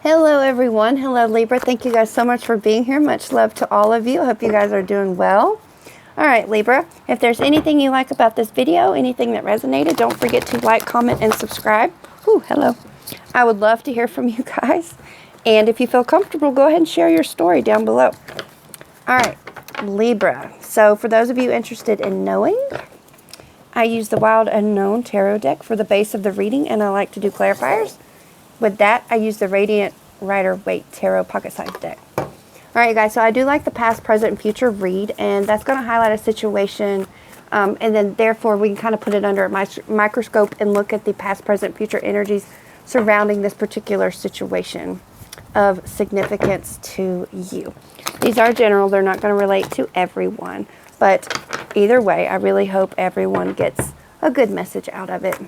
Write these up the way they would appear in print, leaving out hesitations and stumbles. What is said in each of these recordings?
Hello everyone. Hello Libra. Thank you guys so much for being here. Much love to all of you. I hope you guys are doing well. All right, Libra, if there's anything you like about this video, anything that resonated, don't forget to like, comment, and subscribe. Ooh, hello. I would love to hear from you guys. And if you feel comfortable, go ahead and share your story down below. All right, Libra. So for those of you interested in knowing, I use the Wild Unknown Tarot deck for the base of the reading, and I like to do clarifiers. With that, I use the Radiant Rider-Waite Tarot Pocket Size deck. All right, you guys, so I do like the past, present, and future read, and that's going to highlight a situation, and then therefore we can kind of put it under a microscope and look at the past, present, future energies surrounding this particular situation of significance to you. These are general. They're not going to relate to everyone, but either way, I really hope everyone gets a good message out of it.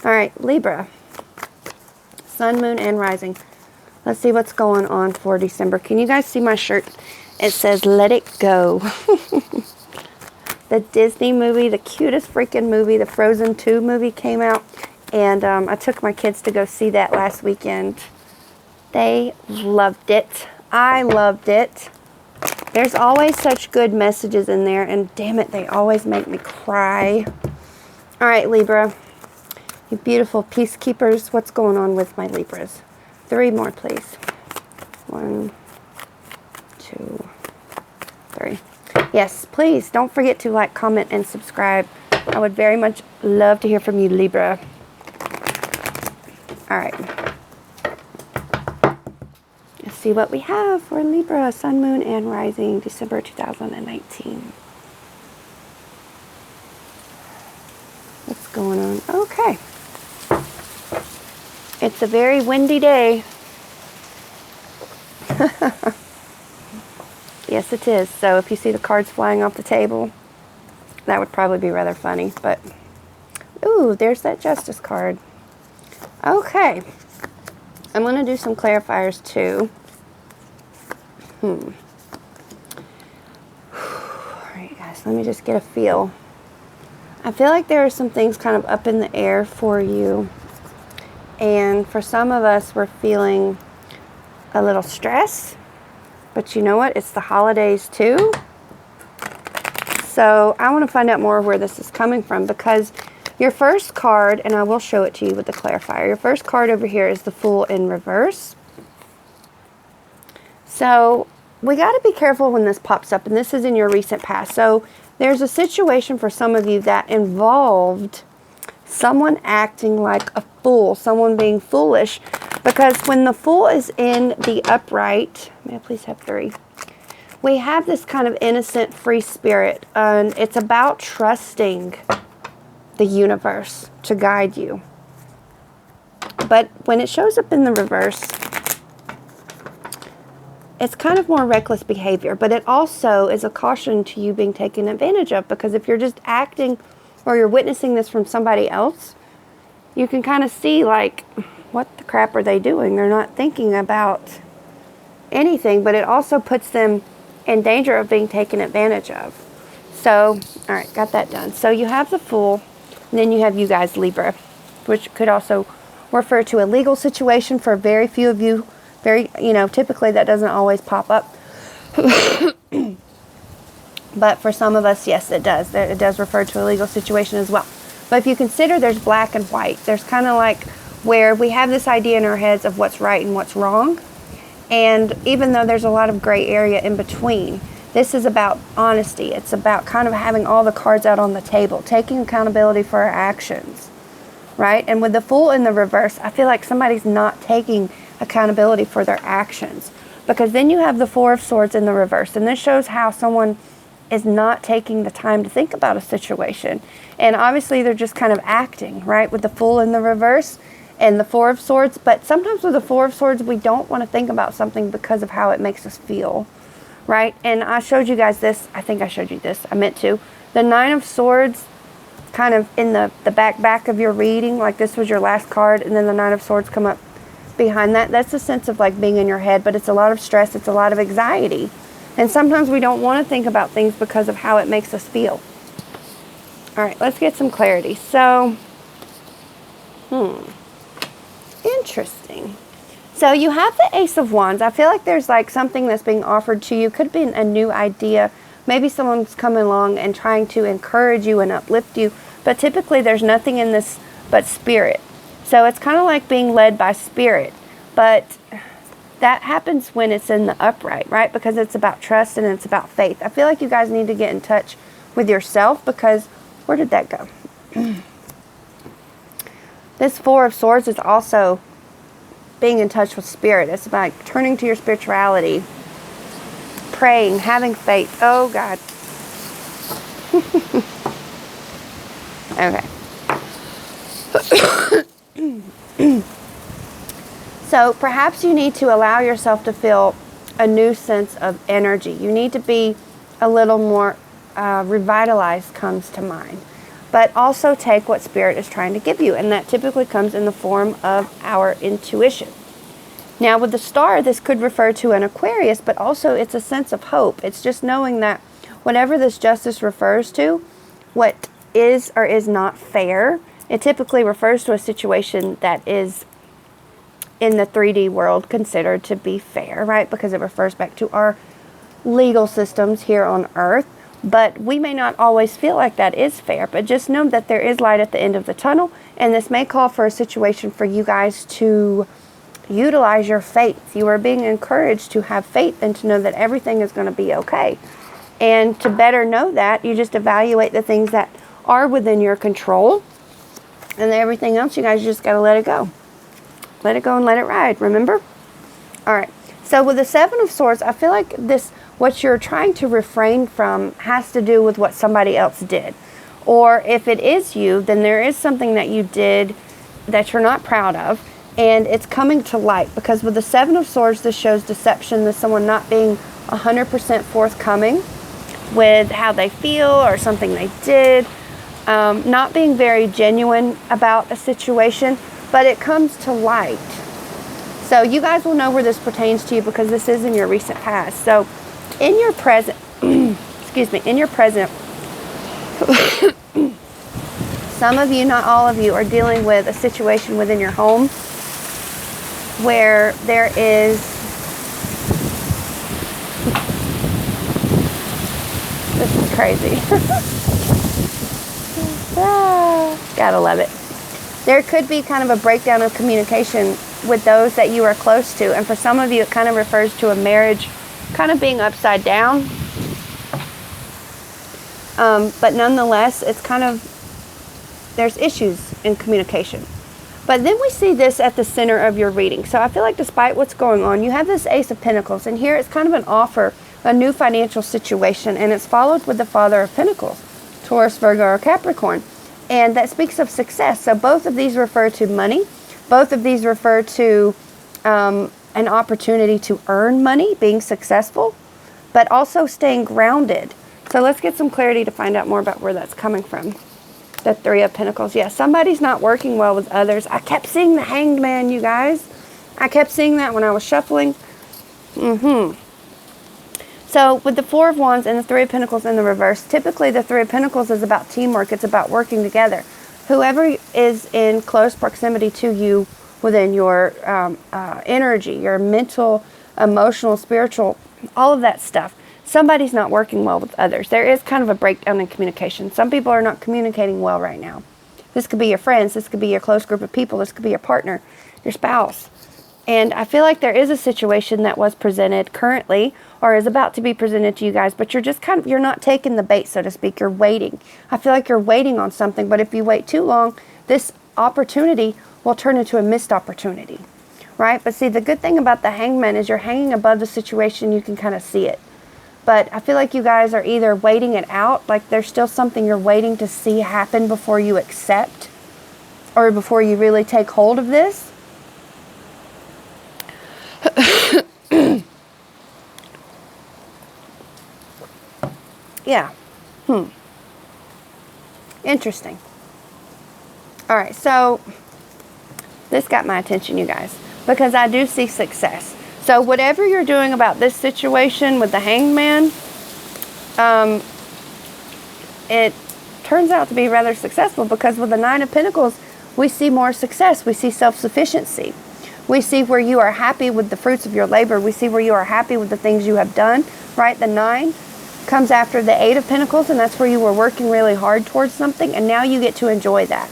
All right, Libra. Sun, moon, and rising. Let's see what's going on for December. Can you guys see my shirt? It says, let it go. The Disney movie, the cutest freaking movie, the Frozen 2 movie came out. And I took my kids to go see that last weekend. They loved it. I loved it. There's always such good messages in there. And damn it, they always make me cry. All right, Libra. You beautiful peacekeepers. What's going on with my Libras? 3 more, please. 1, 2, 3. Yes, please don't forget to like, comment, and subscribe. I would very much love to hear from you, Libra. All right. Let's see what we have for Libra, Sun, Moon, and Rising, December 2019. What's going on? Okay. It's a very windy day. Yes, it is. So if you see the cards flying off the table, that would probably be rather funny. But, ooh, there's that Justice card. Okay. I'm going to do some clarifiers too. All right, guys, let me just get a feel. I feel like there are some things kind of up in the air for you. And for some of us, we're feeling a little stress. But you know what? It's the holidays too. So I want to find out more of where this is coming from, because your first card, and I will show it to you with the clarifier, your first card over here is the Fool in reverse. So we got to be careful when this pops up, and this is in your recent past. So there's a situation for some of you that involved someone acting like a fool, someone being foolish, because when the Fool is in the upright, may I please have 3? We have this kind of innocent, free spirit, and it's about trusting the universe to guide you. But when it shows up in the reverse, it's kind of more reckless behavior, but it also is a caution to you being taken advantage of, because if you're just acting or you're witnessing this from somebody else, you can kind of see, like, what the crap are they doing? They're not thinking about anything, but it also puts them in danger of being taken advantage of. So, all right, got that done. So you have the Fool, and then you have you guys, Libra, which could also refer to a legal situation for very few of you. Very, typically that doesn't always pop up. But for some of us, yes, it does. It does refer to a legal situation as well. But if you consider there's black and white, there's kind of like where we have this idea in our heads of what's right and what's wrong. And even though there's a lot of gray area in between, this is about honesty. It's about kind of having all the cards out on the table, taking accountability for our actions, right? And with the Fool in the reverse, I feel like somebody's not taking accountability for their actions, because then you have the Four of Swords in the reverse, and this shows how someone is not taking the time to think about a situation, and obviously they're just kind of acting, right, with the Fool in the reverse and the Four of Swords. But sometimes with the Four of Swords, we don't want to think about something because of how it makes us feel, right? And I showed you guys this. I think I showed you this. I meant to. The Nine of Swords kind of in the back of your reading, like this was your last card, and then the Nine of Swords come up behind that. That's a sense of like being in your head, but it's a lot of stress. It's a lot of anxiety. And sometimes we don't want to think about things because of how it makes us feel. All right, let's get some clarity. So, interesting. So you have the Ace of Wands. I feel like there's like something that's being offered to you. Could be a new idea. Maybe someone's coming along and trying to encourage you and uplift you. But typically there's nothing in this but spirit. So it's kind of like being led by spirit. But that happens when it's in the upright, right? Because it's about trust and it's about faith. I feel like you guys need to get in touch with yourself, because where did that go? This Four of Swords is also being in touch with spirit. It's about turning to your spirituality, praying, having faith. Oh, God. Okay. So perhaps you need to allow yourself to feel a new sense of energy. You need to be a little more revitalized, comes to mind. But also take what Spirit is trying to give you. And that typically comes in the form of our intuition. Now with the star, this could refer to an Aquarius, but also it's a sense of hope. It's just knowing that whatever this justice refers to, what is or is not fair, it typically refers to a situation that is in the 3D world considered to be fair, right? Because it refers back to our legal systems here on Earth. But we may not always feel like that is fair, but just know that there is light at the end of the tunnel, and this may call for a situation for you guys to utilize your faith. You are being encouraged to have faith and to know that everything is going to be okay. And to better know that, you just evaluate the things that are within your control, and everything else, you guys just got to let it go. Let it go and let it ride, remember? All right. So with the Seven of Swords, I feel like this, what you're trying to refrain from has to do with what somebody else did. Or if it is you, then there is something that you did that you're not proud of, and it's coming to light. Because with the Seven of Swords, this shows deception, this someone not being 100% forthcoming with how they feel or something they did, not being very genuine about a situation, but it comes to light. So you guys will know where this pertains to you, because this is in your recent past. So in your present, excuse me, in your present, some of you, not all of you, are dealing with a situation within your home where there is, this is crazy. Gotta love it. There could be kind of a breakdown of communication with those that you are close to. And for some of you, it kind of refers to a marriage kind of being upside down. But nonetheless, it's kind of, there's issues in communication. But then we see this at the center of your reading. So I feel like despite what's going on, you have this Ace of Pentacles. And here it's kind of an offer, a new financial situation. And it's followed with the Father of Pentacles, Taurus, Virgo, or Capricorn. And that speaks of success. So both of these refer to money. Both of these refer to an opportunity to earn money, being successful, but also staying grounded. So let's get some clarity to find out more about where that's coming from. The Three of Pentacles. Yeah, somebody's not working well with others. I kept seeing the Hanged Man, you guys. I kept seeing that when I was shuffling. So with the Four of Wands and the Three of Pentacles in the reverse, typically the Three of Pentacles is about teamwork. It's about working together. Whoever is in close proximity to you within your energy, your mental, emotional, spiritual, all of that stuff, somebody's not working well with others. There is kind of a breakdown in communication. Some people are not communicating well right now. This could be your friends. This could be your close group of people. This could be your partner, your spouse. And I feel like there is a situation that was presented currently or is about to be presented to you guys, but you're just kind of, you're not taking the bait, so to speak. You're waiting. I feel like you're waiting on something, but if you wait too long, this opportunity will turn into a missed opportunity, right? But see, the good thing about the Hanged Man is you're hanging above the situation. You can kind of see it. But I feel like you guys are either waiting it out, like there's still something you're waiting to see happen before you accept or before you really take hold of this. Yeah. Interesting. All right, so this got my attention, you guys, because I do see success. So whatever you're doing about this situation with the Hanged Man, it turns out to be rather successful, because with the Nine of Pentacles, we see more success. We see self-sufficiency. We see where you are happy with the fruits of your labor. We see where you are happy with the things you have done, right? The 9 comes after the 8 of Pentacles, and that's where you were working really hard towards something, and now you get to enjoy that.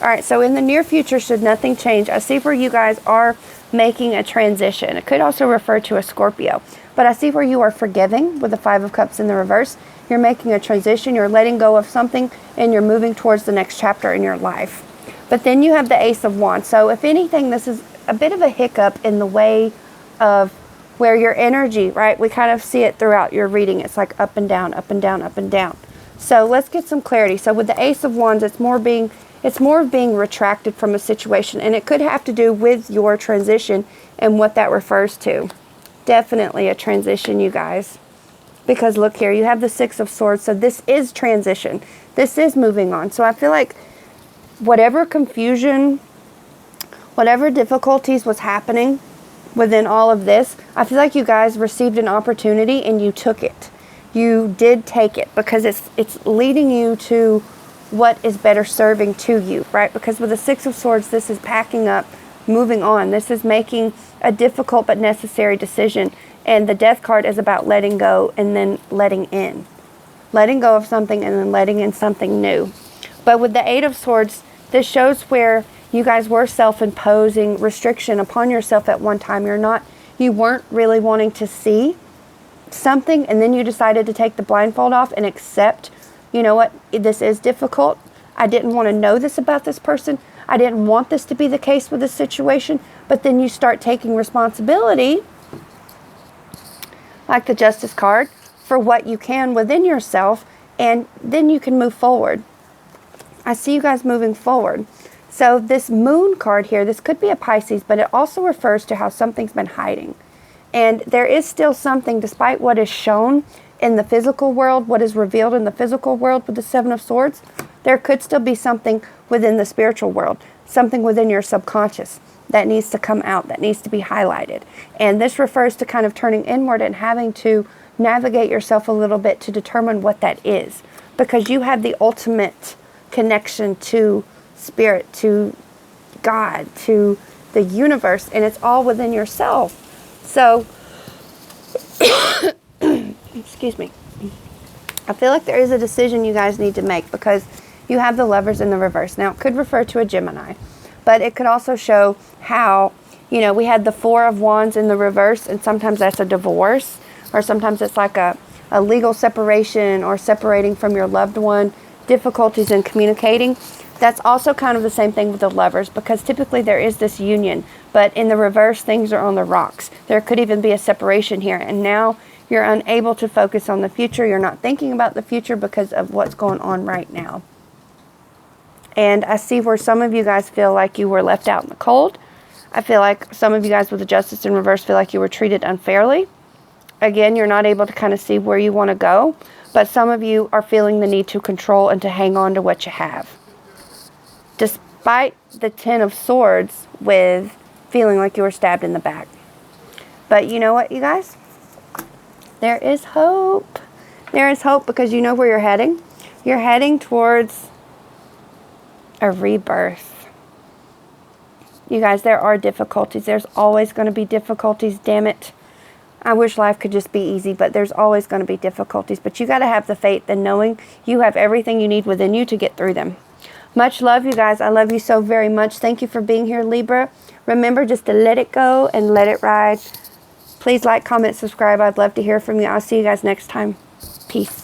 All right, so in the near future, should nothing change, I see where you guys are making a transition. It could also refer to a Scorpio, but I see where you are forgiving with the 5 of Cups in the reverse. You're making a transition, you're letting go of something, and you're moving towards the next chapter in your life. But then you have the Ace of Wands. So if anything, this is a bit of a hiccup in the way of where your energy, right? We kind of see it throughout your reading. It's like up and down, up and down, up and down. So let's get some clarity. So with the Ace of Wands, it's more of being retracted from a situation, and it could have to do with your transition and what that refers to. Definitely a transition, you guys. Because look here, you have the 6 of Swords, so this is transition. This is moving on. So I feel like whatever confusion, whatever difficulties was happening within all of this, I feel like you guys received an opportunity and you took it. You did take it because it's leading you to what is better serving to you, right? Because with the 6 of Swords, this is packing up, moving on. This is making a difficult but necessary decision. And the Death card is about letting go and then letting in. Letting go of something and then letting in something new. But with the 8 of Swords, this shows where you guys were self-imposing restriction upon yourself at one time. You weren't really wanting to see something, and then you decided to take the blindfold off and accept, you know what, this is difficult. I didn't want to know this about this person. I didn't want this to be the case with this situation. But then you start taking responsibility, like the Justice card, for what you can within yourself, and then you can move forward. I see you guys moving forward. So this Moon card here, this could be a Pisces, but it also refers to how something's been hiding. And there is still something, despite what is shown in the physical world, what is revealed in the physical world with the 7 of Swords, there could still be something within the spiritual world, something within your subconscious that needs to come out, that needs to be highlighted. And this refers to kind of turning inward and having to navigate yourself a little bit to determine what that is. Because you have the ultimate connection to spirit, to God, to the universe, and it's all within yourself. So, excuse me. I feel like there is a decision you guys need to make because you have the Lovers in the reverse. Now, it could refer to a Gemini, but it could also show how, you know, we had the 4 of Wands in the reverse, and sometimes that's a divorce, or sometimes it's like a legal separation or separating from your loved one, difficulties in communicating. That's also kind of the same thing with the Lovers, because typically there is this union, but in the reverse, things are on the rocks. There could even be a separation here, and now you're unable to focus on the future. You're not thinking about the future because of what's going on right now. And I see where some of you guys feel like you were left out in the cold. I feel like some of you guys with the Justice in reverse feel like you were treated unfairly. Again, you're not able to kind of see where you want to go, but some of you are feeling the need to control and to hang on to what you have. Despite the 10 of Swords with feeling like you were stabbed in the back. But you know what, you guys? There is hope. There is hope because you know where you're heading. You're heading towards a rebirth. You guys, there are difficulties. There's always going to be difficulties, damn it. I wish life could just be easy, but there's always going to be difficulties. But you got to have the faith and knowing you have everything you need within you to get through them. Much love, you guys. I love you so very much. Thank you for being here, Libra. Remember just to let it go and let it ride. Please like, comment, subscribe. I'd love to hear from you. I'll see you guys next time. Peace.